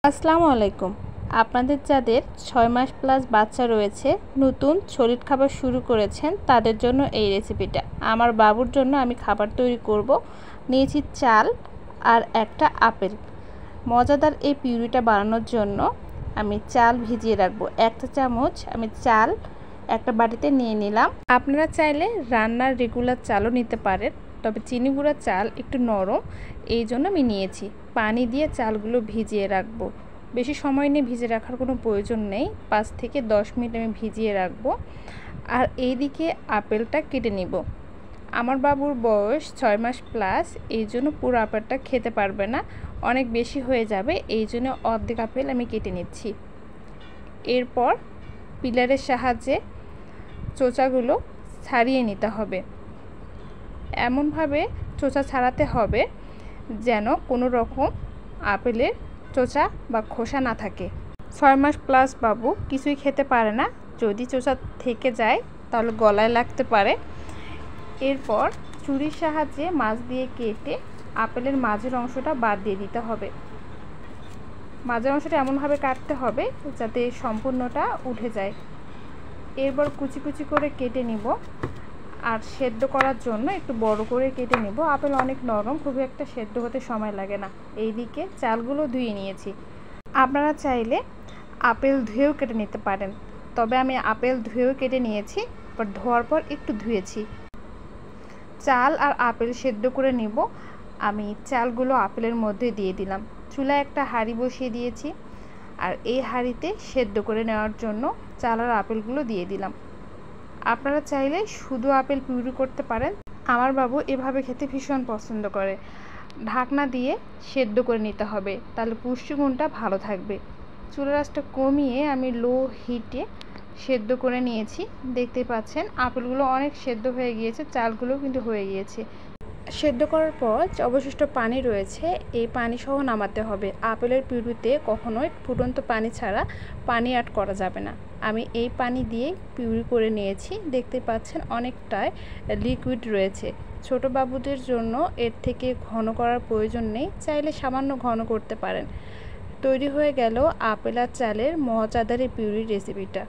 আসসালামু আলাইকুম। আপনাদের যাদের 6 মাস প্লাস বাচ্চা রয়েছে, নতুন সলিড খাবার শুরু করেছেন, তাদের জন্য এই রেসিপিটা। আমার বাবুর জন্য আমি খাবার তৈরি করব। নিয়েছি চাল আর একটা আপেল। মজাদার এই পিউরিটা বানানোর জন্য আমি চাল ভিজিয়ে রাখবো। 1 চা চামচ আমি চাল একটা বাটিতে নিয়ে নিলাম। আপনারা চাইলে রান্নার রেগুলার চালও নিতে পারেন, তবে চিনি গুঁড়া চাল একটু নরম, এই জন্য আমি নিয়েছি। পানি দিয়ে চালগুলো ভিজিয়ে রাখবো। বেশি সময় নিয়ে ভিজিয়ে রাখার কোনো প্রয়োজন নেই, 5 থেকে 10 মিনিট আমি ভিজিয়ে রাখবো। আর এইদিকে আপেলটা কেটে নিব। আমার বাবুর বয়স 6 মাস প্লাস, এই জন্য পুরো আপেলটা খেতে পারবে না, অনেক বেশি হয়ে যাবে, এই জন্য অর্ধেক আপেল আমি কেটে নিচ্ছি। এরপর পিলারের সাহায্যে চোচাগুলো ছাড়িয়ে নিতে হবে। এমনভাবে চোচা ছাড়াতে হবে যেন কোনো রকম আপেলের চোচা বা খোসা না থাকে। 6 মাস প্লাস বাবু কিছুই খেতে পারে না, যদি চোচা থেকে যায় তাহলে গলায় লাগতে পারে। এরপর ছুরির সাহায্যে মাছ দিয়ে কেটে আপেলের মাঝের অংশটা বাদ দিয়ে দিতে হবে। মাঝের অংশটা এমনভাবে কাটতে হবে যাতে সম্পূর্ণটা উঠে যায়। এরপর কুচি কুচি করে কেটে নিব। আর সেদ্ধ করার জন্য একটু বড় করে কেটে নেব। আপেল অনেক নরম, খুবই একটা সেদ্ধ হতে সময় লাগে না। এইদিকে চালগুলো ধুয়ে নিয়েছি। আপনারা চাইলে আপেল ধুয়েও কেটে নিতে পারেন, তবে আমি আপেল ধুয়েও কেটে নিয়েছি, বাট ধোয়ার পর একটু ধুয়েছি। চাল আর আপেল সেদ্ধ করে নিব। আমি চালগুলো আপেলের মধ্যে দিয়ে দিলাম। চুলায় একটা হাঁড়ি বসিয়ে দিয়েছি, আর এই হাঁড়িতে সেদ্ধ করে নেওয়ার জন্য চাল আর আপেলগুলো দিয়ে দিলাম। আপনারা চাইলে শুধু আপেল পিউরি করতে পারেন। আমার বাবু এভাবে খেতে ভীষণ পছন্দ করে। ঢাকনা দিয়ে সেদ্ধ করে নিতে হবে, তাহলে পুষ্টিগুণটা ভালো থাকবে। চুলার আঁচটা কমিয়ে আমি লো হিটে সেদ্ধ করে নিয়েছি। দেখতে পাচ্ছেন আপেলগুলো অনেক সেদ্ধ হয়ে গিয়েছে, চালগুলো কিন্তু হয়ে গিয়েছে। সেদ্ধ করার পর যে অবশিষ্ট পানি রয়েছে, এই পানি সহ নামাতে হবে। আপেলের পিউরিতে কখনোই ফুটন্ত পানি ছাড়া পানি অ্যাড করা যাবে না। আমি এই পানি দিয়ে পিউরি করে নিয়েছি। দেখতে পাচ্ছেন অনেকটাই লিকুইড রয়েছে। ছোট বাবুদের জন্য এর থেকে ঘন করার প্রয়োজন নেই, চাইলে সামান্য ঘন করতে পারেন। তৈরি হয়ে গেল আপেল আর চালের মজাদার এই পিউরি রেসিপিটা।